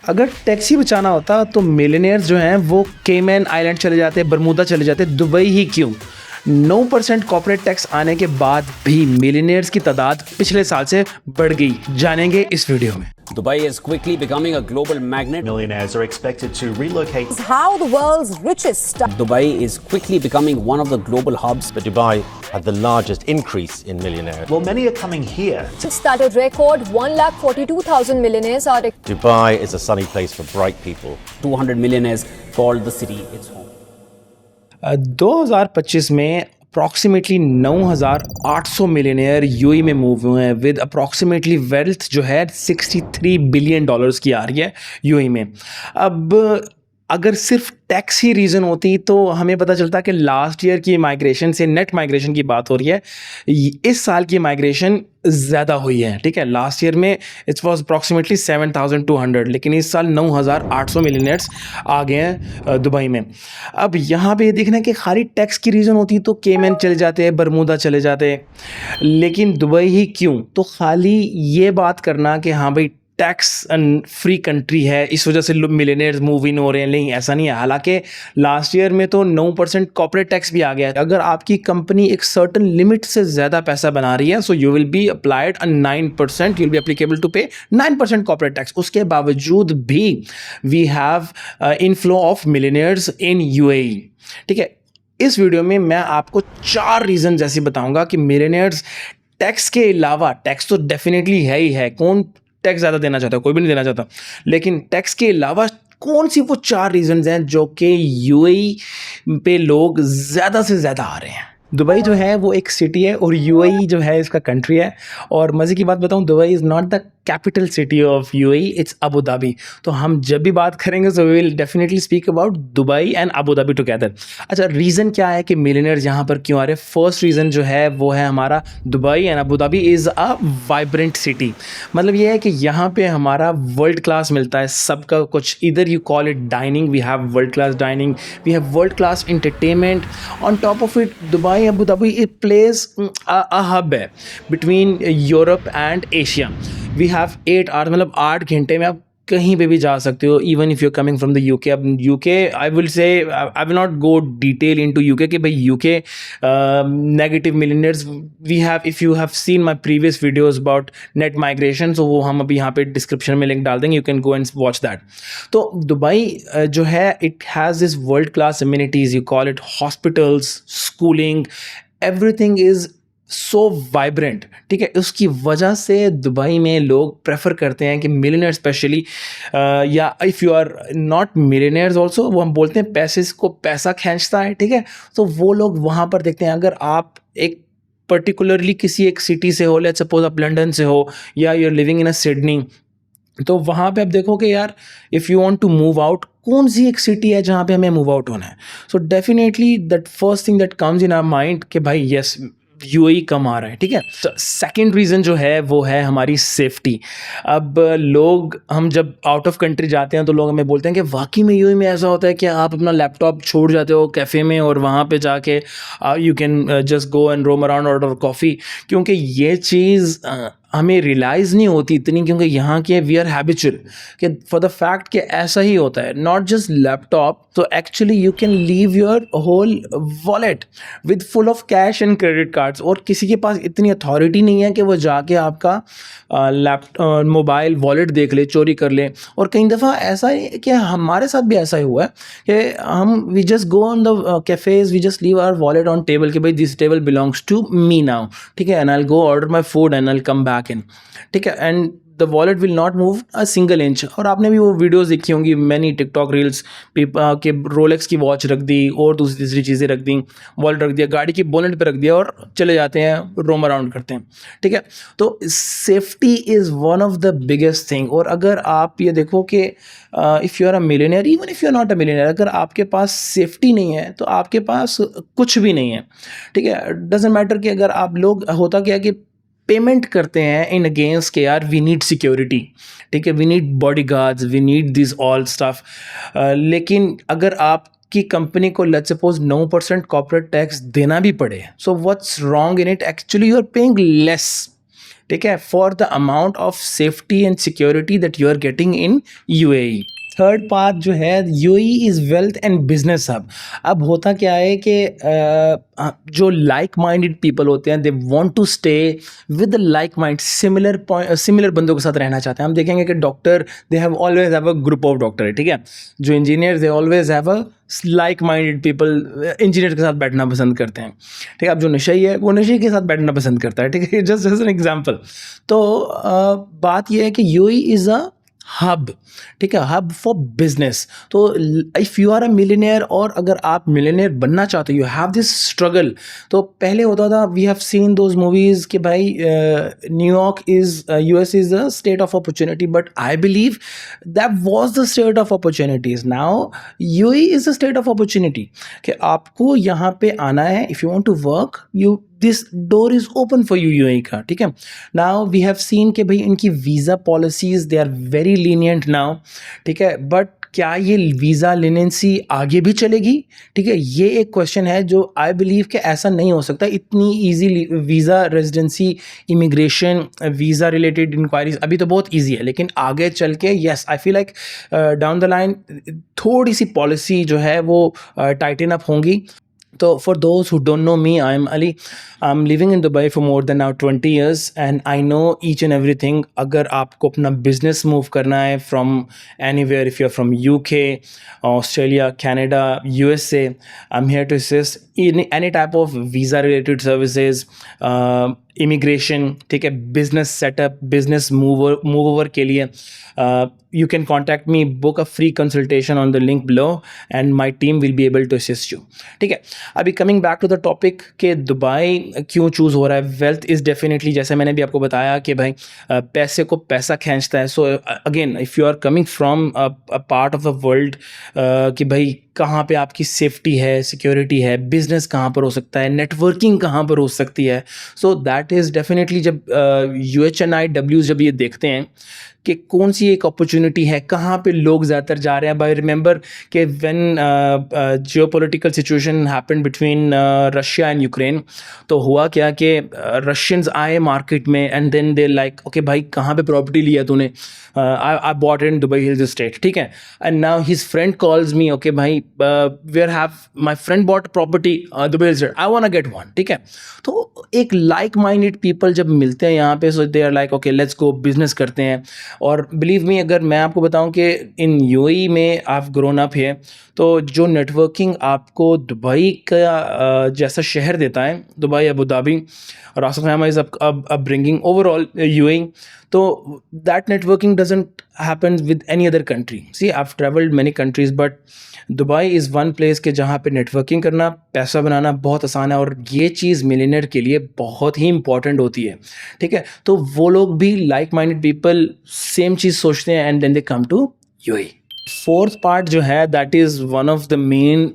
अगर टैक्स ही बचाना होता तो मिलियनेयर्स जो हैं वो केमैन आइलैंड चले जाते, बरमूदा चले जाते, दुबई ही क्यों? 9% कॉर्पोरेट टैक्स आने के बाद भी मिलियनेयर्स की तादाद पिछले साल से बढ़ गई। जानेंगे इस वीडियो में। Dubai is quickly becoming a global magnet. Millionaires are expected to relocate. How the world's richest Dubai is quickly becoming one of the global hubs. But Dubai had the largest increase in millionaires. Well, many are coming here. started record 1,42,000 millionaires are Dubai is a sunny place for bright people. 200 millionaires called the city its home. 2025 में approximately 9,800 millionaire UAE में move हुए हैं with approximately wealth जो है 63 billion dollars की आ रही है UAE में। अब अगर सिर्फ टैक्स ही रीज़न होती तो हमें पता चलता कि लास्ट ईयर की माइग्रेशन से नेट माइग्रेशन की बात हो रही है, इस साल की माइग्रेशन ज़्यादा हुई है। ठीक है, लास्ट ईयर में इट वाज अप्रॉक्सीमेटली 7,200, लेकिन इस साल 9,800 मिलियनेयर्स आ गए हैं दुबई में। अब यहाँ पे ये देखना है कि खाली टैक्स की रीज़न होती तो केमैन चले जाते, बरमूदा चले जाते, लेकिन दुबई ही क्यों? तो खाली ये बात करना कि हाँ भाई टैक्स फ्री कंट्री है इस वजह से मिलियनेयर्स मूव इन हो रहे हैं, नहीं, ऐसा नहीं है। हालांकि लास्ट ईयर में तो 9% कॉर्पोरेट टैक्स भी आ गया। अगर आपकी कंपनी एक सर्टन लिमिट से ज़्यादा पैसा बना रही है, so you will be applied 9%, you will be applicable to pay 9% corporate tax. उसके बावजूद भी we have inflow of millionaires in UAE. ठीक है, इस वीडियो में मैं आपको 4 रीज़न ऐसे बताऊंगा कि मिलियनेयर्स टैक्स के अलावा, टैक्स तो डेफिनेटली है ही है, कौन टैक्स ज़्यादा देना चाहता है? कोई भी नहीं देना चाहता, लेकिन टैक्स के अलावा कौन सी वो 4 रीजंस हैं जो कि यूएई पे लोग ज़्यादा से ज़्यादा आ रहे हैं। दुबई जो है वो एक सिटी है और यूएई जो है इसका कंट्री है। और मज़े की बात बताऊं, Dubai is not the capital city of UAE, it's Abu Dhabi. तो हम जब भी बात करेंगे so we will definitely speak about Dubai and Abu Dhabi together. अच्छा, रीज़न क्या है कि मिलियनेयर्स यहाँ पर क्यों आ रहे हैं? फर्स्ट रीज़न जो है वो है हमारा Dubai and Abu Dhabi is a vibrant city. मतलब ये है कि यहाँ पे हमारा वर्ल्ड क्लास मिलता है सबका कुछ। इधर you call it dining, we have world class dining, we have world class entertainment. On top of it Dubai Abu Dhabi, it plays a hub है between Europe and Asia. We have 8 hours, मतलब 8 घंटे में आप कहीं पे भी जा सकते हो, even if you coming from the UK. अब UK I will say I will not go detail into UK कि भाई UK negative millionaires we have. If you have seen my previous videos about net migration, so वो हम अभी यहाँ पे description में link डाल देंगे, you can go and watch that. तो दुबई जो है it has this world class amenities, you call it hospitals, schooling, everything is so vibrant. ठीक है, उसकी वजह से दुबई में लोग प्रेफर करते हैं कि मिलियनेयर स्पेशली, या if you are not millionaires also, वो हम बोलते हैं पैसे को पैसा खींचता है। ठीक है, तो वो लोग वहाँ पर देखते हैं। अगर आप एक पर्टिकुलरली किसी एक सिटी से हो, लेट्स सपोज आप लंदन से हो या you are living in a Sydney, तो वहाँ पे आप देखोगे यार if you want to move out, कौन सी एक सिटी है जहाँ पे हमें मूव आउट होना है? So definitely that first thing that comes in our mind कि भाई यस यूएई कम आ रहा है। ठीक है, तो सेकंड रीज़न जो है वो है हमारी सेफ्टी। अब लोग, हम जब आउट ऑफ कंट्री जाते हैं तो लोग हमें बोलते हैं कि वाकई में यूएई में ऐसा होता है कि आप अपना लैपटॉप छोड़ जाते हो कैफ़े में और वहाँ पे जाके you can just go and roam around order coffee. क्योंकि ये चीज़ हमें रियलाइज़ नहीं होती इतनी, क्योंकि यहाँ के वी आर हैबिचुअल कि फॉर द फैक्ट कि ऐसा ही होता है। नॉट जस्ट लैपटॉप, तो actually you can leave your whole wallet with full of cash and credit cards, और किसी के पास इतनी अथॉरिटी नहीं है कि वो जाके आपका मोबाइल वॉलेट देख ले, चोरी कर ले। और कई दफ़ा ऐसा है कि हमारे साथ भी ऐसा ही हुआ है कि हम we just go on the cafes, we just leave our wallet on table कि भाई this table belongs to me now. ठीक है, and I will go order my food and I will come back in. ठीक है, and the wallet will not move a single inch. और आपने भी वो वीडियोस देखी होंगी, मैनी टिकटॉक रील्स के रोलेक्स की वॉच रख दी और दूसरी तीसरी चीज़ें रख दी, वॉलेट रख दिया, गाड़ी की बोनेट पे रख दिया और चले जाते हैं, रोम अराउंड करते हैं। ठीक है, तो safety is one of the biggest thing. और अगर आप ये देखो कि if you are a millionaire, even if you are not a millionaire, अगर आपके पास सेफ्टी नहीं है तो आपके पास कुछ भी नहीं है। ठीक है, डजेंट मैटर कि अगर आप लोग, होता क्या है कि पेमेंट करते हैं इन अगेंस्ट के यार वी नीड सिक्योरिटी। ठीक है, we need body guards, we need this all stuff. लेकिन अगर आपकी कंपनी को लेट्स सपोज 9% कॉर्पोरेट टैक्स देना भी पड़े, so what's wrong in it? Actually you are paying less. ठीक है, for the amount of safety and security that you are getting in UAE. Third part जो है, UAE is wealth and business hub. अब होता क्या है कि जो लाइक माइंडेड पीपल होते हैं, they want to stay with like mind, similar बंदों के साथ रहना चाहते हैं। हम देखेंगे कि doctor, they have always have a group of doctor, ठीक है। जो engineer, they always have a like minded people, engineer के साथ बैठना पसंद करते हैं, ठीक है। अब जो नशई है वो नशे के साथ बैठना पसंद करता है, ठीक है, जस्ट एज एन एग्जाम्पल। तो बात यह है कि यूएई इज़ अ हब, ठीक है, हब फॉर बिजनेस। तो if you are a millionaire, और अगर आप मिलियनेयर बनना चाहते हो, यू हैव दिस स्ट्रगल। तो पहले होता था, we have seen those movies कि भाई New York is, US is a state of opportunity, but I believe that was the state of opportunities. Now UAE is a state of opportunity कि आपको यहाँ पे आना है, if you want to work, you this door is open for you UAE का, ठीक है। Now we have scene कि भाई इनकी visa policies, they are very lenient now, ठीक है। बट क्या ये वीज़ा लिनेंसी आगे भी चलेगी, ठीक है, ये एक क्वेश्चन है जो आई बिलीव कि ऐसा नहीं हो सकता। इतनी easy visa, residency, immigration, visa related inquiries अभी तो बहुत ईजी है, लेकिन आगे चल के yes, I feel like down the line थोड़ी सी पॉलिसी जो है वो टाइटन अप होंगी। So for those who don't know me, I'm Ali. I'm living in Dubai for more than now 20 years, and I know each and everything. अगर आपको अपना business move करना है from anywhere, if you're from UK, Australia, Canada, USA, I'm here to assist in any type of visa related services, immigration, ठीक है, business setup, business move over के लिए you can contact me, book a free consultation on the link below, and my team will be able to assist you, ठीक है। अभी coming back to the topic कि दुबई क्यों choose हो रहा है, वेल्थ इज़ डेफिनेटली, जैसे मैंने भी आपको बताया कि भाई पैसे को पैसा खींचता है। So again, if you are coming from a part of the world कि भाई कहाँ पे आपकी सेफ्टी है, सिक्योरिटी है, बिजनेस कहाँ पर हो सकता है, नेटवर्किंग कहाँ पर हो सकती है, सो दैट इज़ डेफिनेटली, जब UHNIW जब ये देखते हैं कि कौन सी एक अपॉर्चुनिटी है, कहाँ पे लोग ज़्यादातर जा रहे हैं। बाय रिमेंबर कि when geopolitical situation happened between Russia and Ukraine, तो हुआ क्या कि रशियंस आए मार्केट में, and then they like, okay भाई कहाँ पे प्रॉपर्टी लिया तूने, I bought in Dubai Hills Estate, ठीक है। And now his friend calls me, okay भाई where have my friend bought property Dubai Hills Estate, I want to get one, ठीक है। तो एक लाइक माइंडेड पीपल जब मिलते हैं यहाँ पे, so they are like okay let's go business करते हैं। और बिलीव मी, अगर मैं आपको बताऊं कि इन यूएई में आप ग्रोन अप है, तो जो नेटवर्किंग आपको दुबई का जैसा शहर देता है, Dubai, Abu Dhabi, ras al khaimah is upbringing overall UAE, तो that networking doesn't happen with any other country. See, I've traveled many countries, but Dubai is one place के जहाँ पे नेटवर्किंग करना, पैसा बनाना बहुत आसान है, और ये चीज़ मिलियनेयर के लिए बहुत ही इंपॉर्टेंट होती है, ठीक है। तो वो लोग भी लाइक माइंडेड पीपल सेम चीज़ सोचते हैं, and then they come to UAE. Fourth part जो है, that is one of the main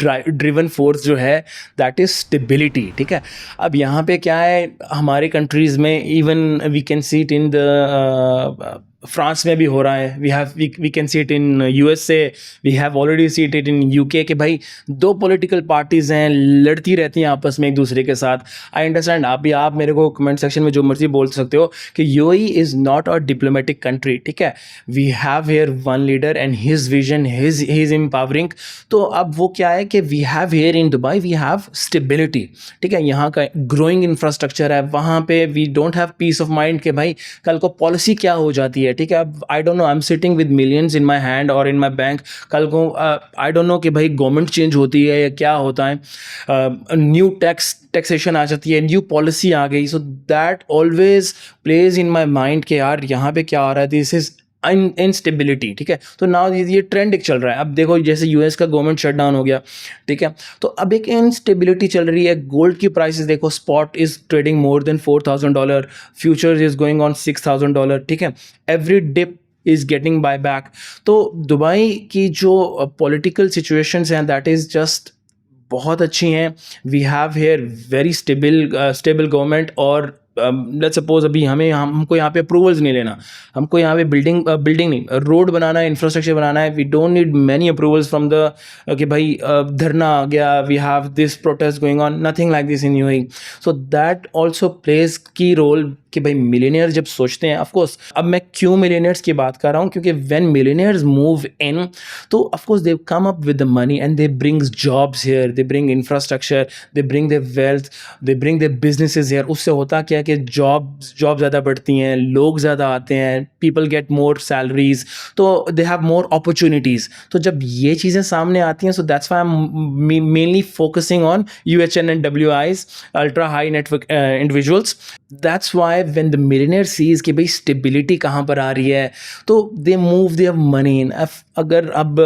driven force जो है, दैट इज़ स्टेबिलिटी, ठीक है। अब यहाँ पे क्या है, हमारे कंट्रीज़ में, even we can see it in the France में भी हो रहा है, we can see it in USA, we have already see it in UK, कि भाई दो पॉलिटिकल पार्टीज़ हैं, लड़ती रहती हैं आपस में एक दूसरे के साथ। आई अंडरस्टैंड, आप मेरे को कमेंट सेक्शन में जो मर्जी बोल सकते हो कि UAE is not a diplomatic country, ठीक है। We have here one leader and his vision, he is empowering. तो अब वो क्या है कि we have here in Dubai, we have stability, ठीक है। यहाँ का ग्रोइंग इंफ्रास्ट्रक्चर है, वहाँ पे we don't have peace of mind कि भाई कल को पॉलिसी क्या हो जाती है, ठीक है। अब I don't know, I am sitting with millions in my hand और इन माय बैंक, कल को आई डोंट नो कि भाई गवर्नमेंट चेंज होती है या क्या होता है, न्यू टैक्सेशन आ जाती है, न्यू पॉलिसी आ गई, so that always plays in my mind कि यार यहाँ पे क्या हो रहा है, दिस इज इनस्टेबिलिटी, ठीक है। तो नाउ ये ट्रेंड एक चल रहा है। अब देखो, जैसे यूएस का गवर्नमेंट शटडाउन हो गया, ठीक है, तो अब एक इनस्टेबिलिटी चल रही है। गोल्ड की प्राइसेस देखो, spot is trading more than $4,000, futures is going on $6,000, ठीक है। Every dip is getting buy back. तो दुबई की जो पॉलिटिकल सिचुएशंस हैं, दैट इज जस्ट बहुत अच्छी हैं। We have here very stable government, और लेट्स सपोज अभी हमको यहाँ पे अप्रूवल्स नहीं लेना, हमको यहाँ पे बिल्डिंग नहीं, रोड बनाना है, इंफ्रास्ट्रक्चर बनाना है, we don't need many approvals from the कि भाई धरना आ गया, we have this protest going on, nothing like this in UAE. So that also plays की रोल कि भाई मिलियनियर जब सोचते हैं, ऑफ कोर्स अब मैं क्यों मिलियनियर्स की बात कर रहा हूँ, क्योंकि व्हेन मिलियनियर्स मूव इन तो of course they come up with the money and they brings jobs here, they bring infrastructure, they bring their wealth, they bring their businesses here. उससे होता क्या है कि जॉब ज़्यादा बढ़ती हैं, लोग ज़्यादा आते हैं, पीपल गेट मोर सैलरीज, तो दे हैव मोर अपॉर्चुनिटीज़। तो जब ये चीज़ें सामने आती हैं, so that's why I am mainly focusing on UHN and WIs, ultra high network individuals. That's why when the millionaire sees कि भाई stability कहाँ पर आ रही है, तो they move their money in. अगर अब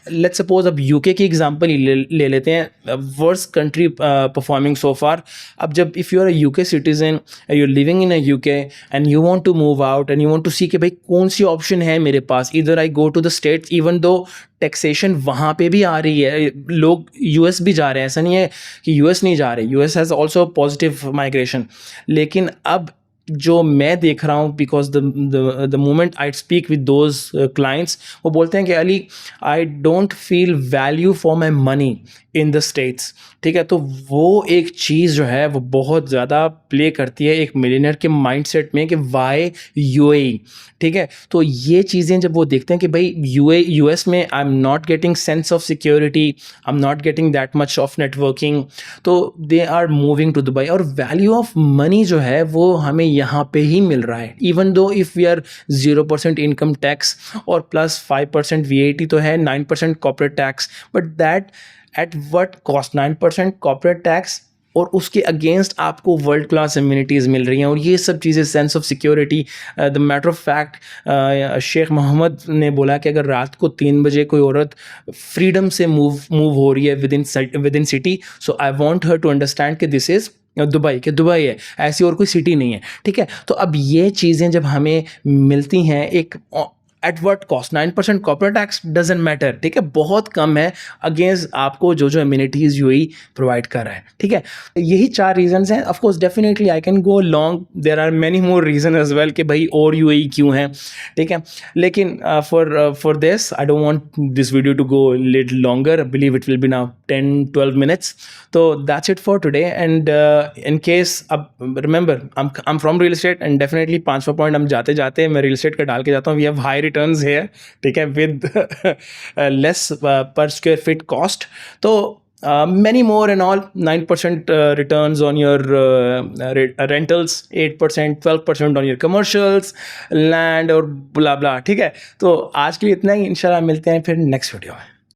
लेट्स सपोज अब यूके की एग्जांपल ले लेते हैं, worst country performing so far. अब जब if you are a UK citizen, you are living in a UK and you want to move out and you want to see कि भाई कौन सी ऑप्शन है मेरे पास, इधर I go to the States, even though taxation वहाँ पे भी आ रही है, लोग यूएस भी जा रहे हैं, ऐसा नहीं है कि यूएस नहीं जा रहे, US has also positive migration. लेकिन अब जो मैं देख रहा हूँ, because the moment I speak with those clients, वो बोलते हैं कि Ali I don't feel value for my money in the states. ठीक है, तो वो एक चीज़ जो है वो बहुत ज़्यादा प्ले करती है एक मिलियनियर के माइंडसेट में कि वाई यूएई। ठीक है, तो ये चीज़ें जब वो देखते हैं कि भाई यूएस में I am not getting sense of security, I am not getting that much of networking, तो they are moving to Dubai. और वैल्यू ऑफ मनी जो है वो हमें यहाँ पे ही मिल रहा है, even though if we are 0% income tax और प्लस 5% VAT तो है, 9% corporate tax, but that at what cost? 9% corporate tax और उसके अगेंस्ट आपको वर्ल्ड क्लास इम्यूनिटीज़ मिल रही हैं, और ये सब चीज़ें, sense of security. The matter of fact Sheikh Mohammed ने बोला कि अगर रात को 3 बजे कोई औरत फ्रीडम से मूव हो रही है within city, so I want her to understand कि दिस इज़ दुबई, के दुबई है, ऐसी और कोई सिटी नहीं है। ठीक है, तो अब ये चीज़ें जब हमें मिलती हैं एक eight what cost? 9% corporate tax doesn't matter. ठीक है, बहुत कम है अगेंस्ट आपको जो इम्यूनिटीज़ यूएई प्रोवाइड कर रहा है। ठीक है, यही 4 रीजंस हैं। Of course definitely I can go long, there are many more reason as well कि भाई और यूएई क्यों है। ठीक है, लेकिन for this I don't want this video to go little longer, I believe it will be now 10-12 minutes. तो that's it for today, and in case अब remember I am from real estate, and definitely 5वां point हम जाते जाते मैं real estate का डाल के जाता हूँ। We have high returns here, ठीक है, with less per square feet cost. तो many more and all, 9% returns on your rentals, 8%, 12% on your commercials, land और blah blah। ठीक है, तो आज के लिए इतना ही, इंशाल्लाह मिलते हैं फिर नेक्स्ट वीडियो में।